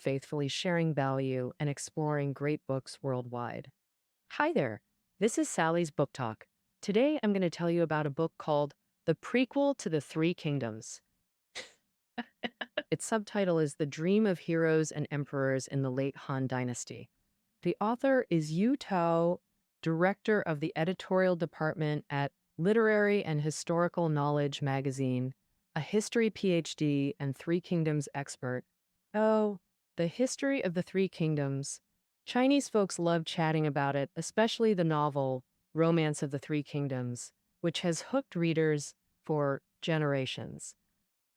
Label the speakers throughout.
Speaker 1: faithfully sharing value and exploring great books worldwide. Hi there, this is Sally's Book Talk. Today I'm going to tell you about a book called The Prequel to the Three Kingdoms. Its subtitle is The Dream of Heroes and Emperors in the Late Han Dynasty. The author is Yu Tao, director of the editorial department at Literary and Historical Knowledge magazine, a history PhD and Three Kingdoms expert. Oh, the history of the Three Kingdoms. Chinese folks love chatting about it, especially the novel Romance of the Three Kingdoms, which has hooked readers for generations.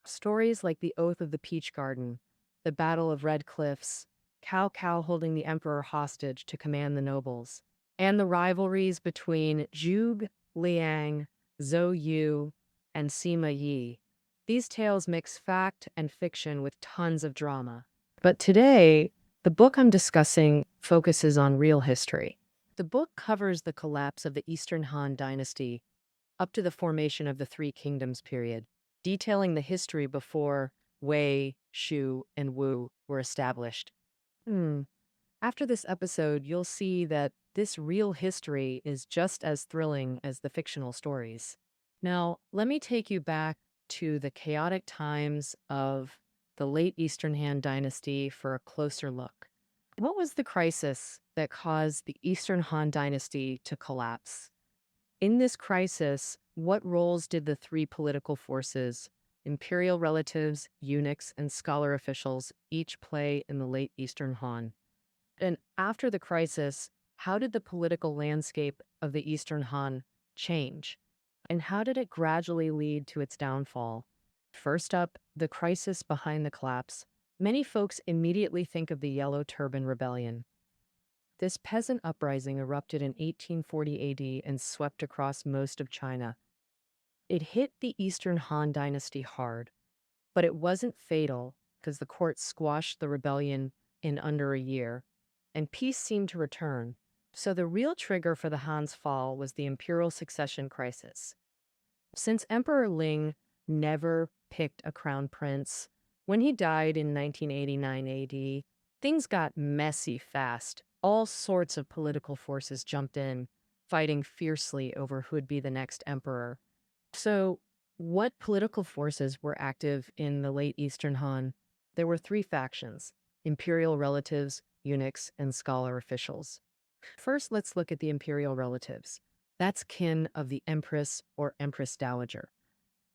Speaker 1: Stories like The Oath of the Peach Garden, The Battle of Red Cliffs, Cao Cao holding the emperor hostage to command the nobles, and the rivalries between Zhuge Liang, Zhou Yu, and Sima Yi. These tales mix fact and fiction with tons of drama. But today, the book I'm discussing focuses on real history. The book covers the collapse of the Eastern Han Dynasty up to the formation of the Three Kingdoms period, detailing the history before Wei, Shu, and Wu were established. After this episode, you'll see that this real history is just as thrilling as the fictional stories. Now, let me take you back to the chaotic times of the late Eastern Han Dynasty for a closer look. What was the crisis that caused the Eastern Han Dynasty to collapse? In this crisis, what roles did the three political forces, imperial relatives, eunuchs, and scholar officials, each play in the late Eastern Han? And after the crisis, how did the political landscape of the Eastern Han change? And how did it gradually lead to its downfall? First up, the crisis behind the collapse. Many folks immediately think of the Yellow Turban Rebellion. This peasant uprising erupted in 1840 AD and swept across most of China. It hit the Eastern Han Dynasty hard, but it wasn't fatal because the court squashed the rebellion in under a year, and peace seemed to return. So the real trigger for the Han's fall was the imperial succession crisis. Since Emperor Ling never picked a crown prince, when he died in 1989 AD, things got messy fast. All sorts of political forces jumped in, fighting fiercely over who'd be the next emperor. So, what political forces were active in the late Eastern Han? There were three factions: imperial relatives, eunuchs, and scholar officials. First, let's look at the imperial relatives. That's kin of the empress or empress dowager.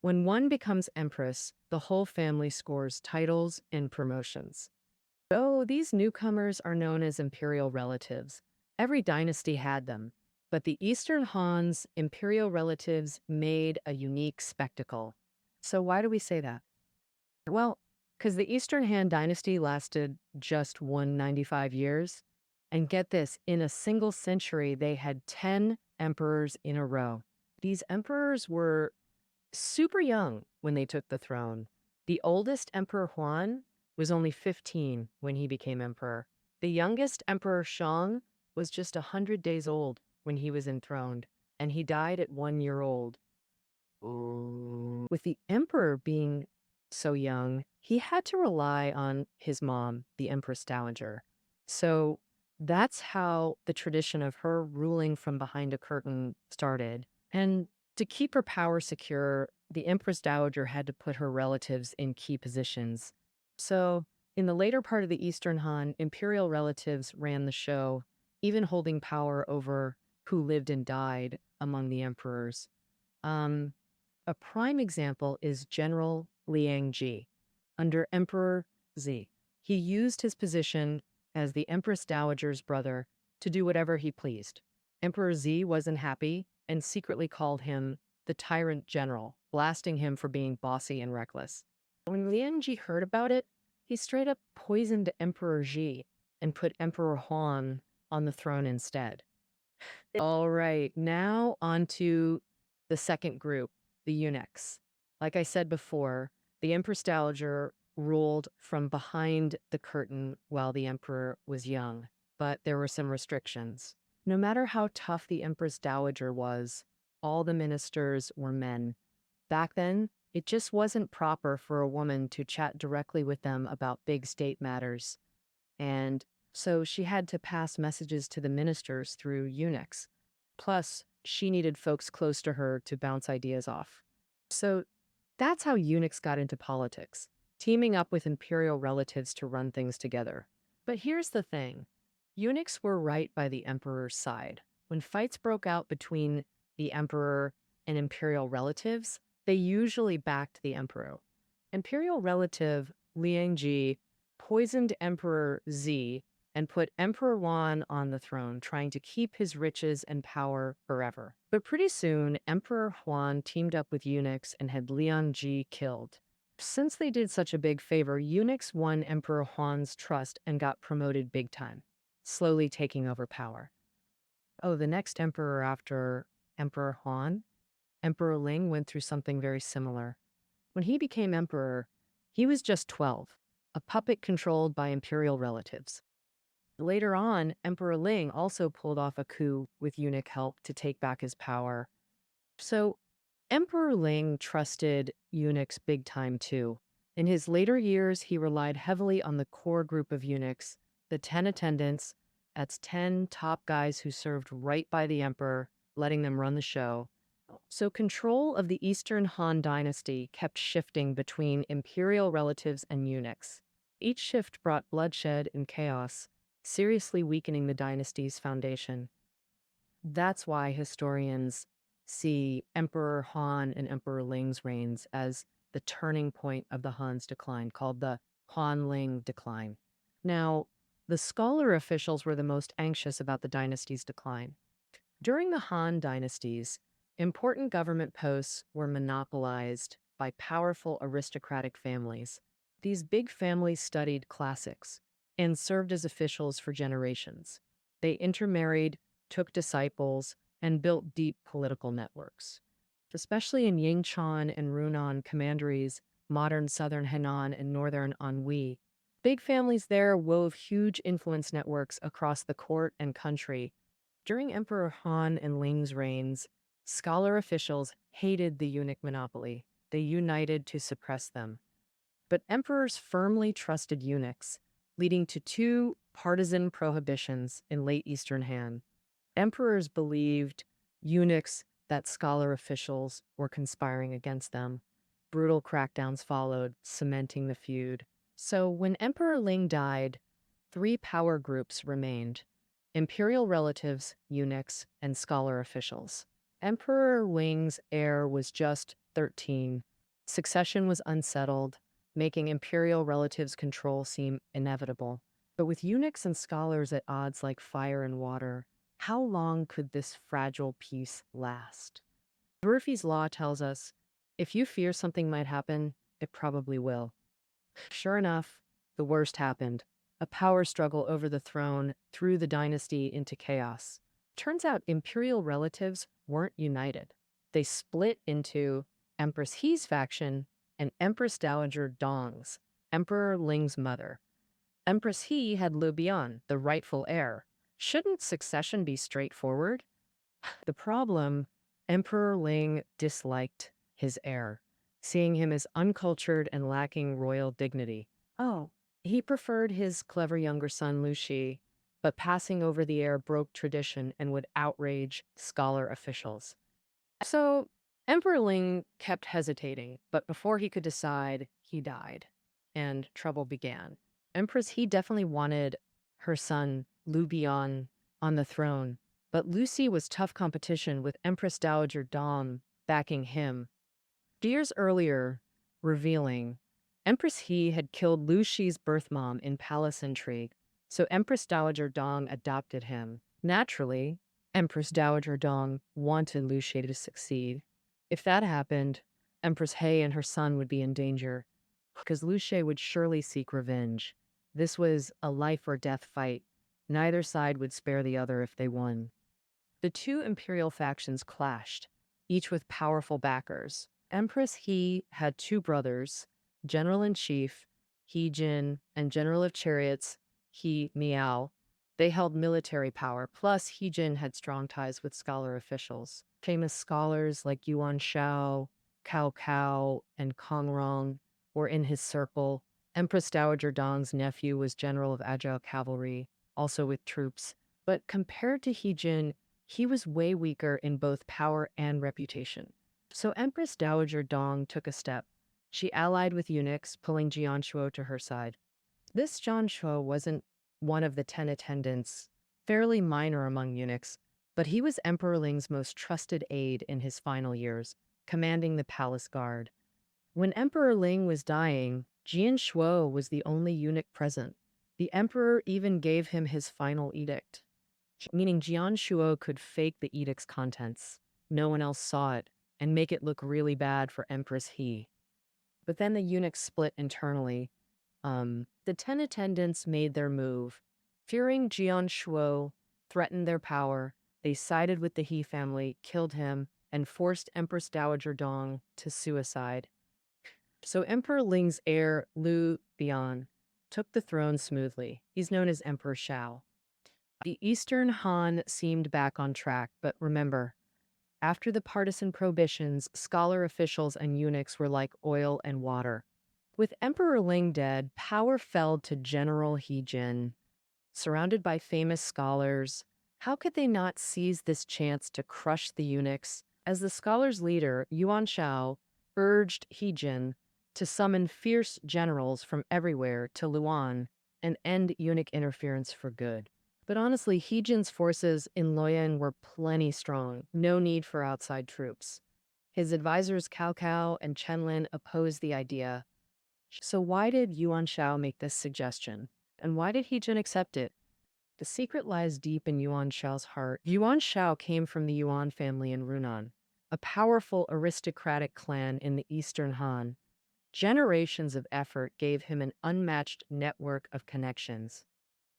Speaker 1: When one becomes empress, the whole family scores titles and promotions. So these newcomers are known as imperial relatives. Every dynasty had them, but the Eastern Han's imperial relatives made a unique spectacle. So why do we say that? Well, because the Eastern Han dynasty lasted just 195 years. And get this, in a single century, they had 10 emperors in a row. These emperors were super young when they took the throne. The oldest Emperor Huan was only 15 when he became emperor. The youngest Emperor Shang was just 100 days old when he was enthroned, and he died at 1 year old. Ooh. With the emperor being so young, he had to rely on his mom, the Empress Dowager. So that's how the tradition of her ruling from behind a curtain started. And to keep her power secure, the Empress Dowager had to put her relatives in key positions. So, in the later part of the Eastern Han, imperial relatives ran the show, even holding power over who lived and died among the emperors. A prime example is General Liang Ji. Under Emperor Zi, he used his position as the Empress Dowager's brother to do whatever he pleased. Emperor Zi wasn't happy and secretly called him the tyrant general, blasting him for being bossy and reckless. When Liang Ji heard about it, he straight up poisoned Emperor Ji and put Emperor Huan on the throne instead. All right, now on to the second group, the eunuchs. Like I said before, the Empress Dowager ruled from behind the curtain while the emperor was young, but there were some restrictions. No matter how tough the Empress Dowager was, all the ministers were men. Back then, it just wasn't proper for a woman to chat directly with them about big state matters. And so she had to pass messages to the ministers through eunuchs. Plus, she needed folks close to her to bounce ideas off. So that's how eunuchs got into politics, teaming up with imperial relatives to run things together. But here's the thing. Eunuchs were right by the emperor's side. When fights broke out between the emperor and imperial relatives, they usually backed the emperor. Imperial relative Liang Ji poisoned Emperor Z and put Emperor Wan on the throne, trying to keep his riches and power forever. But pretty soon, Emperor Huan teamed up with eunuchs and had Liang Ji killed. Since they did such a big favor, eunuchs won Emperor Huan's trust and got promoted big time, slowly taking over power. Oh, the next emperor after Emperor Huan, Emperor Ling, went through something very similar. When he became emperor, he was just 12, a puppet controlled by imperial relatives. Later on, Emperor Ling also pulled off a coup with eunuch help to take back his power. So, Emperor Ling trusted eunuchs big time too. In his later years, he relied heavily on the core group of eunuchs, the 10 attendants. That's 10 top guys who served right by the emperor, letting them run the show. So control of the Eastern Han Dynasty kept shifting between imperial relatives and eunuchs. Each shift brought bloodshed and chaos, seriously weakening the dynasty's foundation. That's why historians see Emperor Han and Emperor Ling's reigns as the turning point of the Han's decline, called the Han-Ling decline. Now, the scholar officials were the most anxious about the dynasty's decline. During the Han dynasties, important government posts were monopolized by powerful aristocratic families. These big families studied classics and served as officials for generations. They intermarried, took disciples, and built deep political networks. Especially in Yingchuan and Runan commanderies, modern southern Henan and northern Anhui, big families there wove huge influence networks across the court and country. During Emperor Han and Ling's reigns, scholar officials hated the eunuch monopoly. They united to suppress them. But emperors firmly trusted eunuchs, leading to two partisan prohibitions in late Eastern Han. Emperors believed eunuchs that scholar officials were conspiring against them. Brutal crackdowns followed, cementing the feud. So when Emperor Ling died, three power groups remained: imperial relatives, eunuchs, and scholar officials. Emperor Ling's heir was just 13. Succession was unsettled, making imperial relatives' control seem inevitable. But with eunuchs and scholars at odds like fire and water, how long could this fragile peace last? Murphy's Law tells us, if you fear something might happen, it probably will. Sure enough, the worst happened. A power struggle over the throne threw the dynasty into chaos. Turns out imperial relatives weren't united. They split into Empress He's faction and Empress Dowager Dong's, Emperor Ling's mother. Empress He had Liu Bei, the rightful heir. Shouldn't succession be straightforward? The problem, Emperor Ling disliked his heir, seeing him as uncultured and lacking royal dignity. Oh, he preferred his clever younger son Liu Shi, but passing over the heir broke tradition and would outrage scholar officials. So Emperor Ling kept hesitating, but before he could decide, he died, and trouble began. Empress He definitely wanted her son Liu Bei on the throne, but Lucy was tough competition with Empress Dowager Dong backing him. Years earlier, revealing, Empress He had killed Liu Shi's birth mom in palace intrigue, so Empress Dowager Dong adopted him. Naturally, Empress Dowager Dong wanted Liu Shi to succeed. If that happened, Empress He and her son would be in danger, because Liu Shi would surely seek revenge. This was a life or death fight. Neither side would spare the other if they won. The two imperial factions clashed, each with powerful backers. Empress He had two brothers, General-in-Chief He Jin and General of Chariots He Miao. They held military power, plus He Jin had strong ties with scholar officials. Famous scholars like Yuan Shao, Cao Cao, and Kong Rong were in his circle. Empress Dowager Dong's nephew was general of agile cavalry, also with troops. But compared to He Jin, he was way weaker in both power and reputation. So Empress Dowager Dong took a step. She allied with eunuchs, pulling Yuan Shu to her side. This Yuan Shu wasn't one of the 10 attendants, fairly minor among eunuchs, but he was Emperor Ling's most trusted aide in his final years, commanding the palace guard. When Emperor Ling was dying, Jian Shuo was the only eunuch present. The emperor even gave him his final edict, meaning Jian Shuo could fake the edict's contents. No one else saw it, and make it look really bad for Empress He. But then the eunuchs split internally. The 10 attendants made their move. Fearing Jian Shuo threatened their power, they sided with the He family, killed him, and forced Empress Dowager Dong to suicide. So Emperor Ling's heir, Liu Bei, took the throne smoothly. He's known as Emperor Shao. The Eastern Han seemed back on track, but remember, after the partisan prohibitions, scholar officials and eunuchs were like oil and water. With Emperor Ling dead, power fell to General He Jin. Surrounded by famous scholars, how could they not seize this chance to crush the eunuchs? As the scholars' leader, Yuan Shao urged He Jin to summon fierce generals from everywhere to Luan and end eunuch interference for good. But honestly, He Jin's forces in Luoyang were plenty strong, no need for outside troops. His advisors Cao Cao and Chenlin opposed the idea. So why did Yuan Shao make this suggestion? And why did He Jin accept it? The secret lies deep in Yuan Shao's heart. Yuan Shao came from the Yuan family in Runan, a powerful aristocratic clan in the Eastern Han. Generations of effort gave him an unmatched network of connections.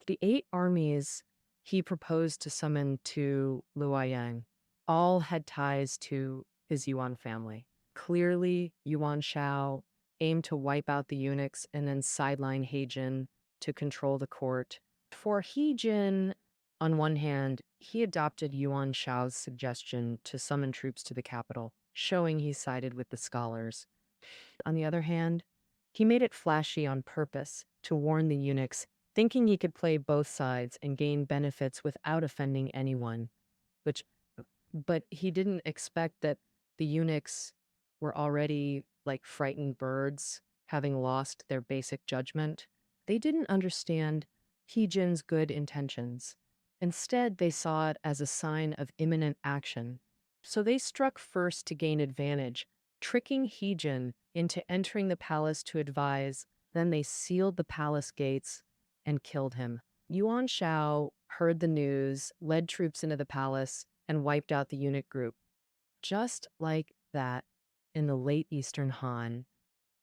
Speaker 1: The 8 armies he proposed to summon to Luoyang all had ties to his Yuan family. Clearly, Yuan Shao aimed to wipe out the eunuchs and then sideline He Jin to control the court. For He Jin, on one hand, he adopted Yuan Shao's suggestion to summon troops to the capital, showing he sided with the scholars. On the other hand, he made it flashy on purpose to warn the eunuchs, thinking he could play both sides and gain benefits without offending anyone. But he didn't expect that the eunuchs were already like frightened birds, having lost their basic judgment. They didn't understand He Jin's good intentions. Instead, they saw it as a sign of imminent action. So they struck first to gain advantage, tricking He Jin into entering the palace to advise. Then they sealed the palace gates and killed him. Yuan Shao heard the news, led troops into the palace, and wiped out the eunuch group. Just like that, in the late Eastern Han,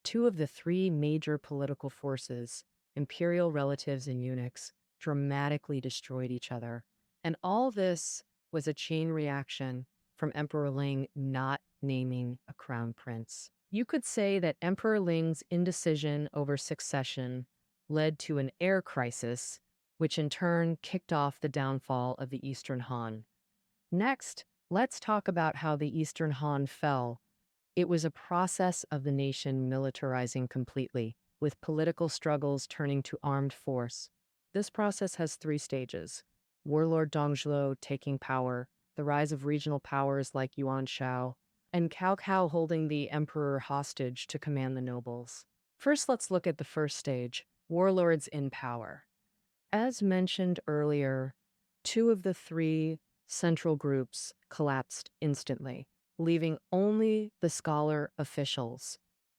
Speaker 1: 2 of the 3 major political forces, imperial relatives and eunuchs, dramatically destroyed each other. And all this was a chain reaction from Emperor Ling not naming a crown prince. You could say that Emperor Ling's indecision over succession led to an heir crisis, which in turn kicked off the downfall of the Eastern Han. Next, let's talk about how the Eastern Han fell. It was a process of the nation militarizing completely, with political struggles turning to armed force. This process has 3 stages: Warlord Dong Zhuo taking power, the rise of regional powers like Yuan Shao, and Cao Cao holding the emperor hostage to command the nobles. First, let's look at the first stage, warlords in power. As mentioned earlier, 2 of the 3 central groups collapsed instantly, leaving only the scholar officials.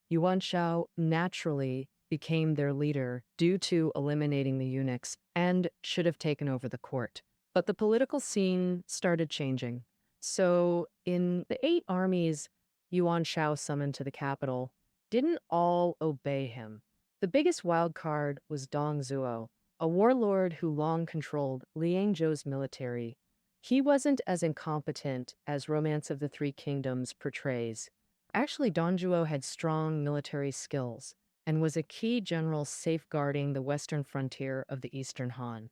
Speaker 1: Yuan Shao naturally became their leader due to eliminating the eunuchs and should have taken over the court. But the political scene started changing. So in the 8 armies Yuan Shao summoned to the capital, didn't all obey him. The biggest wild card was Dong Zhuo, a warlord who long controlled Liangzhou's military. He wasn't as incompetent as Romance of the Three Kingdoms portrays. Actually, Dong Zhuo had strong military skills and was a key general safeguarding the western frontier of the Eastern Han.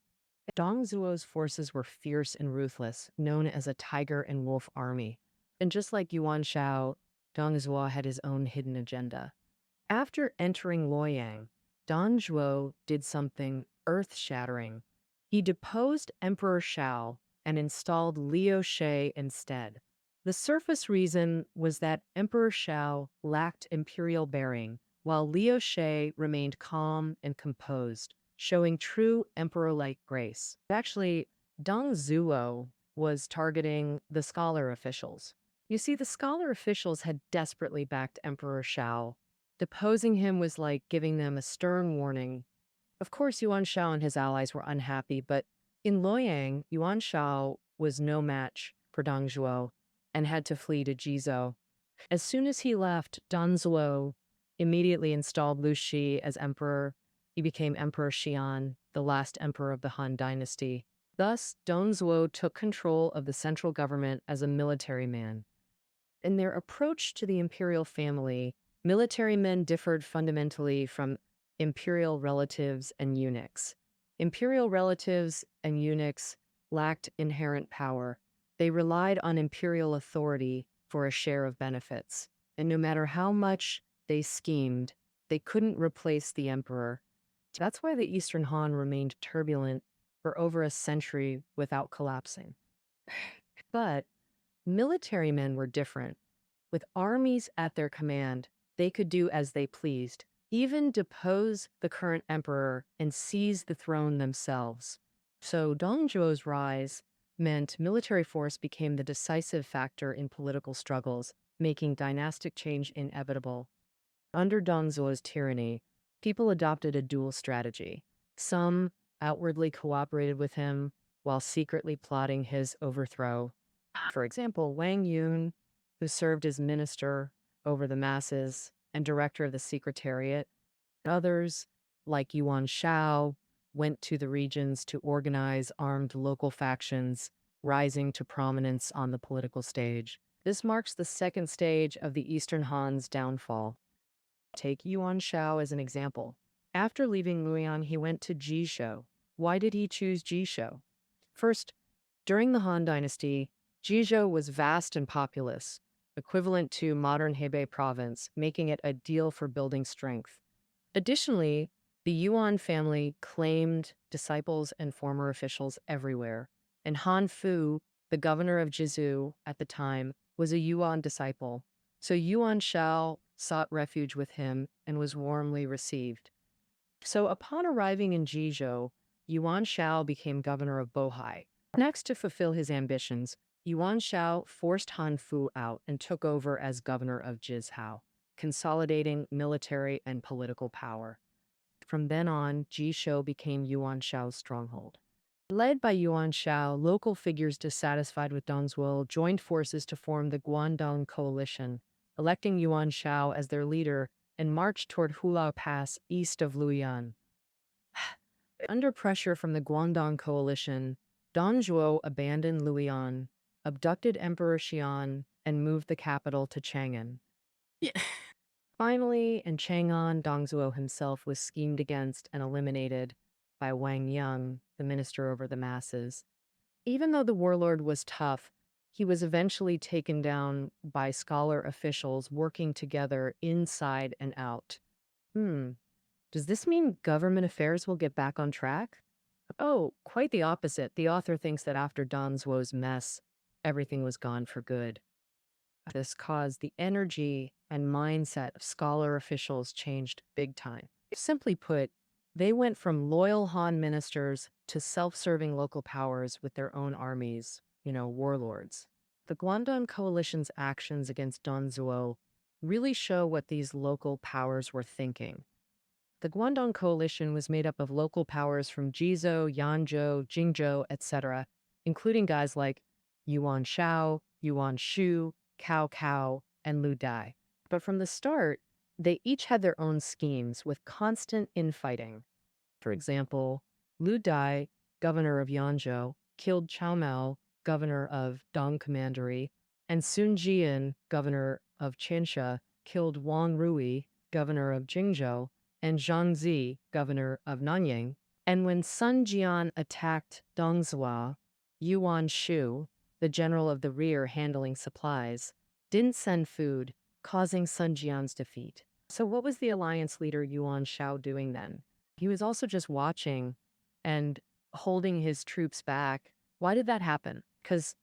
Speaker 1: Dong Zhuo's forces were fierce and ruthless, known as a tiger and wolf army. And just like Yuan Shao, Dong Zhuo had his own hidden agenda. After entering Luoyang, Dong Zhuo did something earth-shattering. He deposed Emperor Shao and installed Liu Bei instead. The surface reason was that Emperor Shao lacked imperial bearing, while Liu Bei remained calm and composed, showing true emperor-like grace. Actually, Dong Zhuo was targeting the scholar officials. You see, the scholar officials had desperately backed Emperor Shao. Deposing him was like giving them a stern warning. Of course, Yuan Shao and his allies were unhappy, but in Luoyang, Yuan Shao was no match for Dong Zhuo and had to flee to Jizhou. As soon as he left, Dong Zhuo immediately installed Liu Shi as emperor. He became Emperor Xian, the last emperor of the Han Dynasty. Thus, Dong Zhuo took control of the central government as a military man. In their approach to the imperial family, military men differed fundamentally from imperial relatives and eunuchs. Imperial relatives and eunuchs lacked inherent power. They relied on imperial authority for a share of benefits. And no matter how much they schemed, they couldn't replace the emperor. That's why the Eastern Han remained turbulent for over a century without collapsing. But military men were different. With armies at their command, they could do as they pleased, even depose the current emperor and seize the throne themselves. So Dong Zhuo's rise meant military force became the decisive factor in political struggles, making dynastic change inevitable. Under Dong Zhuo's tyranny, people adopted a dual strategy. Some outwardly cooperated with him while secretly plotting his overthrow. For example, Wang Yun, who served as minister over the masses and director of the secretariat. Others, like Yuan Shao, went to the regions to organize armed local factions, rising to prominence on the political stage. This marks the second stage of the Eastern Han's downfall. Take Yuan Shao as an example. After leaving Luoyang, he went to Jizhou. Why did he choose Jizhou? First, during the Han Dynasty, Jizhou was vast and populous, equivalent to modern Hebei province, making it ideal for building strength. Additionally, the Yuan family claimed disciples and former officials everywhere, and Han Fu, the governor of Jizhou at the time, was a Yuan disciple. So Yuan Shao sought refuge with him and was warmly received. So upon arriving in Jizhou, Yuan Shao became governor of Bohai. Next, to fulfill his ambitions, Yuan Shao forced Han Fu out and took over as governor of Jizhou, consolidating military and political power. From then on, Jizhou became Yuan Shao's stronghold. Led by Yuan Shao, local figures dissatisfied with Dong Zhuo joined forces to form the Guangdong Coalition, electing Yuan Shao as their leader and marched toward Hulao Pass east of Luoyang. Under pressure from the Guangdong Coalition, Dong Zhuo abandoned Luoyang, abducted Emperor Xian, and moved the capital to Chang'an. Finally, in Chang'an, Dong Zhuo himself was schemed against and eliminated by Wang Yang, the minister over the masses. Even though the warlord was tough, he was eventually taken down by scholar officials working together inside and out. Does this mean government affairs will get back on track? Oh, quite the opposite. The author thinks that after Dong Zhuo's mess, everything was gone for good. This caused the energy and mindset of scholar officials changed big time. Simply put, they went from loyal Han ministers to self-serving local powers with their own armies, warlords. The Guangdong Coalition's actions against Dong Zhuo really show what these local powers were thinking. The Guangdong Coalition was made up of local powers from Jizhou, Yanzhou, Jingzhou, etc., including guys like Yuan Shao, Yuan Shu, Cao Cao, and Liu Bei. But from the start, they each had their own schemes with constant infighting. For example, Liu Bei, governor of Yanzhou, killed Cao Cao, governor of Dong Commandery, and Sun Jian, governor of Qiansha, killed Wang Rui, governor of Jingzhou, and Zhang Zi, governor of Nanyang. And when Sun Jian attacked Dong Zhuo, Yuan Shu, the general of the rear handling supplies, didn't send food, causing Sun Jian's defeat. So what was the alliance leader Yuan Shao doing then? He was also just watching and holding his troops back. Why did that happen? Because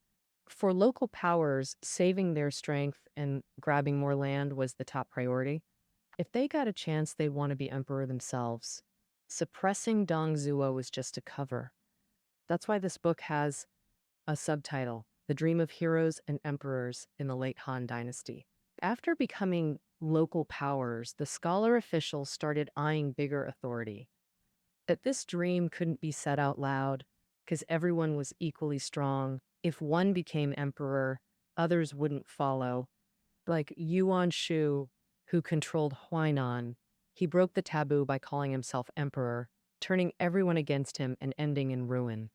Speaker 1: for local powers, saving their strength and grabbing more land was the top priority. If they got a chance, they'd want to be emperor themselves. Suppressing Dong Zhuo was just a cover. That's why this book has a subtitle, The Dream of Heroes and Emperors in the Late Han Dynasty. After becoming local powers, the scholar officials started eyeing bigger authority. That this dream couldn't be said out loud because everyone was equally strong. If one became emperor, others wouldn't follow. Like Yuan Shu, who controlled Huainan, he broke the taboo by calling himself emperor, turning everyone against him and ending in ruin.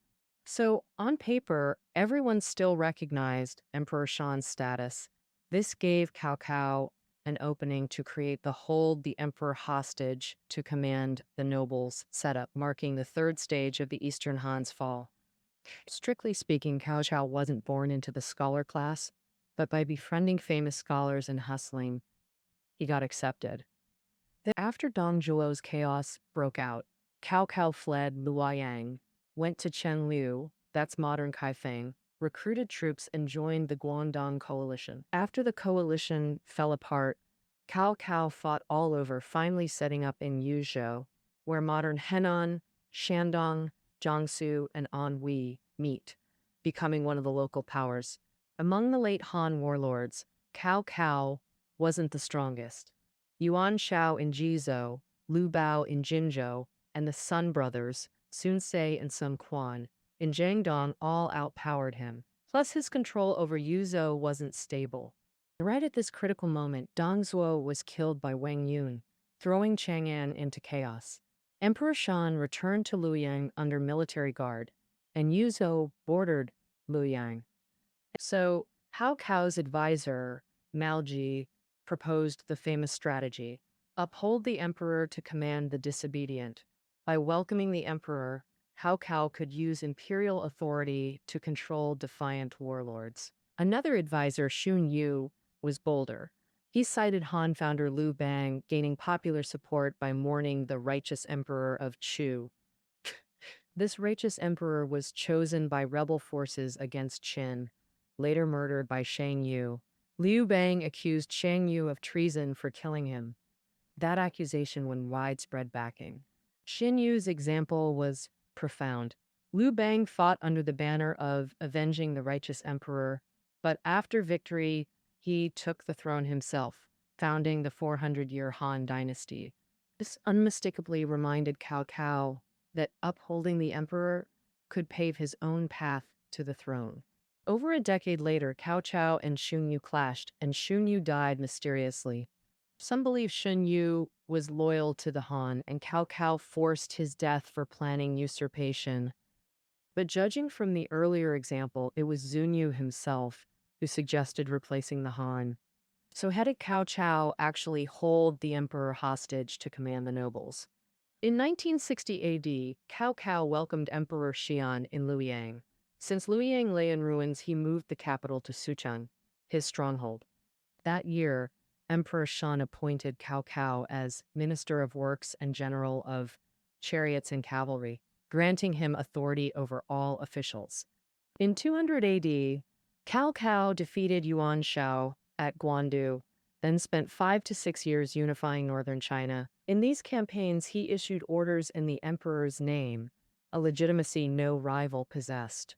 Speaker 1: So, on paper, everyone still recognized Emperor Shan's status. This gave Cao Cao an opening to create the hold the emperor hostage to command the nobles setup, marking the third stage of the Eastern Han's fall. Strictly speaking, Cao Cao wasn't born into the scholar class, but by befriending famous scholars and hustling, he got accepted. Then after Dong Zhuo's chaos broke out, Cao Cao fled Luoyang, went to Chenliu, that's modern Kaifeng, recruited troops and joined the Guangdong coalition. After the coalition fell apart, Cao Cao fought all over, finally setting up in Yuzhou, where modern Henan, Shandong, Jiangsu, and Anhui meet, becoming one of the local powers. Among the late Han warlords, Cao Cao wasn't the strongest. Yuan Shao in Jizhou, Liu Bei in Jinzhou, and the Sun brothers, Sun Ce and Sun Quan, in Jiangdong all outpowered him. Plus, his control over Yuzhou wasn't stable. Right at this critical moment, Dong Zhuo was killed by Wang Yun, throwing Chang'an into chaos. Emperor Shan returned to Luoyang under military guard, and Yuzhou bordered Luoyang. So, Cao Cao's advisor, Malji, proposed the famous strategy: uphold the emperor to command the disobedient. By welcoming the emperor, Cao Cao could use imperial authority to control defiant warlords. Another advisor, Xun Yu, was bolder. He cited Han founder Liu Bei gaining popular support by mourning the righteous emperor of Chu. This righteous emperor was chosen by rebel forces against Qin, later murdered by Shang Yu. Liu Bei accused Shang Yu of treason for killing him. That accusation won widespread backing. Xin Yu's example was profound. Liu Bei fought under the banner of avenging the righteous emperor, but after victory, he took the throne himself, founding the 400-year Han Dynasty. This unmistakably reminded Cao Cao that upholding the emperor could pave his own path to the throne. Over a decade later, Cao Cao and Xun Yu clashed, and Xun Yu died mysteriously. Some believe Xun Yu was loyal to the Han, and Cao Cao forced his death for planning usurpation. But judging from the earlier example, it was Xun Yu himself who suggested replacing the Han. So how did Cao Cao actually hold the emperor hostage to command the nobles? In 1960 AD, Cao Cao welcomed Emperor Xian in Luoyang. Since Luoyang lay in ruins, he moved the capital to Sucheng, his stronghold. That year, Emperor Shan appointed Cao Cao as Minister of Works and General of Chariots and Cavalry, granting him authority over all officials. In 200 AD, Cao Cao defeated Yuan Shao at Guandu, then spent 5 to 6 years unifying northern China. In these campaigns, he issued orders in the emperor's name, a legitimacy no rival possessed.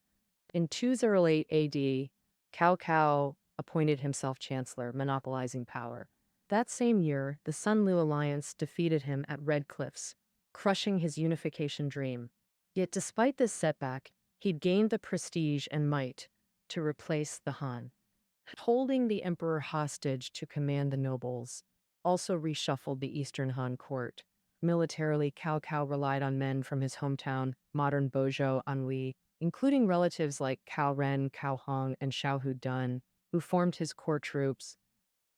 Speaker 1: In 208 AD, Cao Cao appointed himself chancellor, monopolizing power. That same year, the Sun-Liu alliance defeated him at Red Cliffs, crushing his unification dream. Yet despite this setback, he'd gained the prestige and might to replace the Han. Holding the emperor hostage to command the nobles also reshuffled the Eastern Han court. Militarily, Cao Cao relied on men from his hometown, modern Bozhou, Anhui, including relatives like Cao Ren, Cao Hong, and Xiahou Dun, who formed his core troops.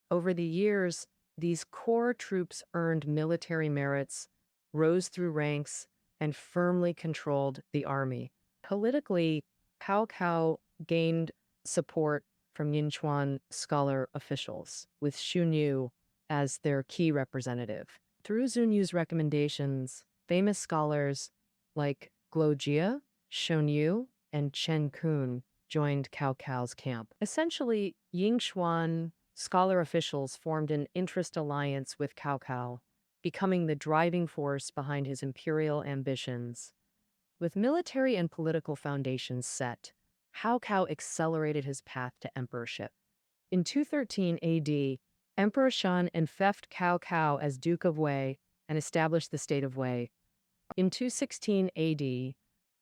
Speaker 1: Over the years, these core troops earned military merits, rose through ranks, and firmly controlled the army. Politically, Cao Cao gained support from Yinchuan scholar officials, with Xun Yu as their key representative. Through Zunyu's recommendations, famous scholars like Guo Jia, Shun Yu, and Chen Kun joined Cao Cao's camp. Essentially, Yingxuan scholar officials formed an interest alliance with Cao Cao, becoming the driving force behind his imperial ambitions. With military and political foundations set, Cao Cao accelerated his path to emperorship. In 213 AD, Emperor Shan enfeoffed Cao Cao as Duke of Wei and established the state of Wei. In 216 AD,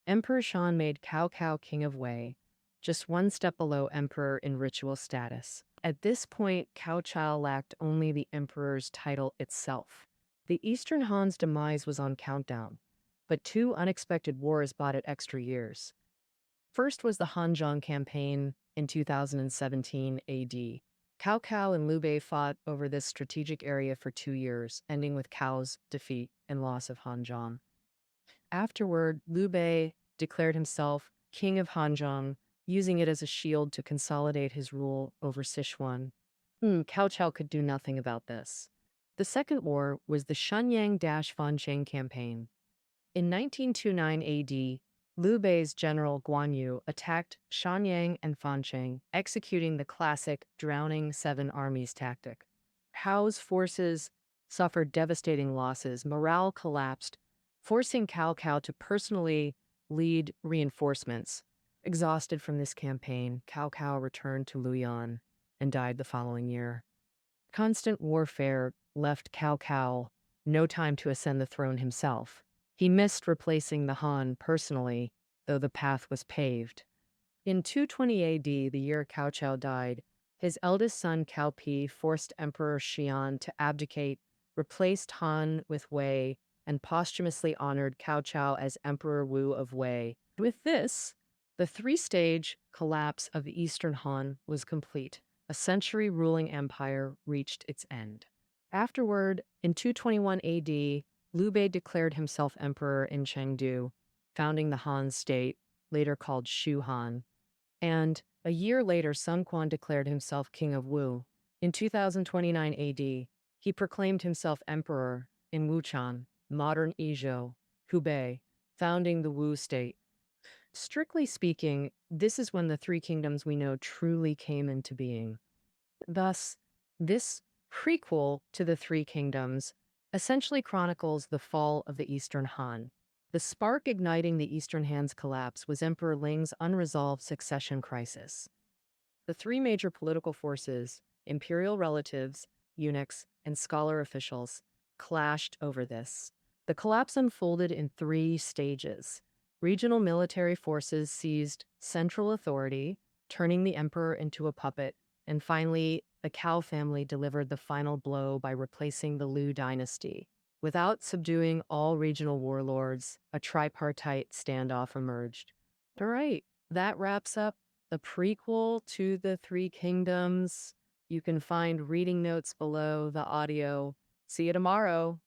Speaker 1: Emperor Shan made Cao Cao king of Wei, just one step below emperor in ritual status. At this point, Cao Cao lacked only the emperor's title itself. The Eastern Han's demise was on countdown, but two unexpected wars bought it extra years. First was the Hanzhong campaign in 2017 AD. Cao Cao and Liu Bei fought over this strategic area for 2 years, ending with Cao's defeat and loss of Hanzhong. Afterward, Liu Bei declared himself king of Hanzhong, using it as a shield to consolidate his rule over Sichuan. Cao Cao could do nothing about this. The second war was the Shenyang-Fancheng campaign. In 1929 AD, Liu Bei's general Guan Yu attacked Shenyang and Fancheng, executing the classic drowning seven armies tactic. Cao's forces suffered devastating losses, morale collapsed, forcing Cao Cao to personally lead reinforcements. Exhausted from this campaign, Cao Cao returned to Luoyang and died the following year. Constant warfare left Cao Cao no time to ascend the throne himself. He missed replacing the Han personally, though the path was paved. In 220 AD, the year Cao Cao died, his eldest son Cao Pi forced Emperor Xian to abdicate, replaced Han with Wei, and posthumously honored Cao Cao as Emperor Wu of Wei. With this, the three-stage collapse of the Eastern Han was complete. A century-ruling empire reached its end. Afterward, in 221 AD, Liu Bei declared himself emperor in Chengdu, founding the Han state, later called Shu Han. And a year later, Sun Quan declared himself king of Wu. In 2029 AD, he proclaimed himself emperor in Wuchan, modern Izhou, Hubei, founding the Wu state. Strictly speaking, this is when the three kingdoms we know truly came into being. Thus, this prequel to the three kingdoms essentially chronicles the fall of the Eastern Han. The spark igniting the Eastern Han's collapse was Emperor Ling's unresolved succession crisis. The three major political forces, imperial relatives, eunuchs, and scholar officials, clashed over this. The collapse unfolded in 3 stages. Regional military forces seized central authority, turning the emperor into a puppet, and finally, the Cao family delivered the final blow by replacing the Liu Dynasty. Without subduing all regional warlords, a tripartite standoff emerged. All right, that wraps up the prequel to the Three Kingdoms. You can find reading notes below the audio. See you tomorrow.